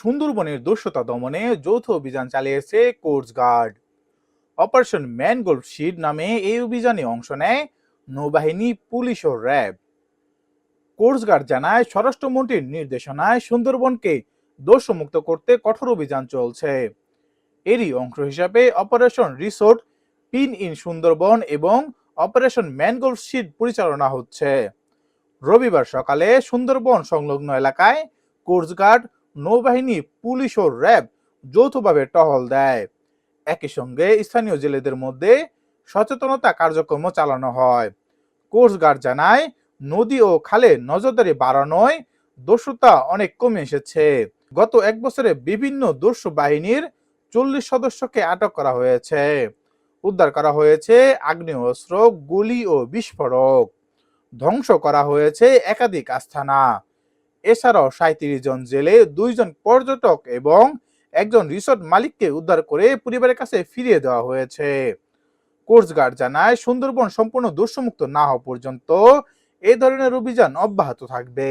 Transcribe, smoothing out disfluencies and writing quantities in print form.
সুন্দরবনের দস্যুতা দমনে যৌথ অভিযান চালিয়েছে কোস্টগার্ড। অপারেশন ম্যানগ্রোভ শিড নামে এই অভিযানে অংশ নেয় নৌবাহিনী, পুলিশ ও র্যাব। কোস্টগার্ড জানায়, স্বরাষ্ট্রমন্ত্রীর নির্দেশনায় সুন্দরবনকে দস্যুমুক্ত করতে কঠোর অভিযান চলছে। এরই অংশ হিসাবে operation resort, pin in Sundarban এবং অপারেশন ম্যানগ্রোভ শিড পরিচালনা হচ্ছে। রবিবার সকালে সুন্দরবন সংলগ্ন এলাকায় কোস্টগার্ড, নৌবাহিনী, পুলিশ ও র্যাব যৌথভাবে টহল দেয়। একই সঙ্গে স্থানীয় জেলেদের মধ্যে সচেতনতা কার্যক্রম চালানো হয়। কোস্টগার্ড জানায়, নদী ও খালে নজরদারি বাড়ানোয় দস্যুতা অনেক কমে এসেছে। গত এক বছরে বিভিন্ন দস্যু বাহিনীর 40 সদস্যকে আটক করা হয়েছে। উদ্ধার করা হয়েছে আগ্নেয়াস্ত্র, গুলি ও বিস্ফোরক। ধ্বংস করা হয়েছে একাধিক আস্তানা। এছাড়াও 37 জন জেলে, 2 জন পর্যটক এবং একজন রিসোর্ট মালিককে উদ্ধার করে পরিবারের কাছে ফিরিয়ে দেওয়া হয়েছে। কোস্টগার্ড জানায়, সুন্দরবন সম্পূর্ণ দস্যুমুক্ত না হওয়া পর্যন্ত এই ধরনের অভিযান অব্যাহত থাকবে।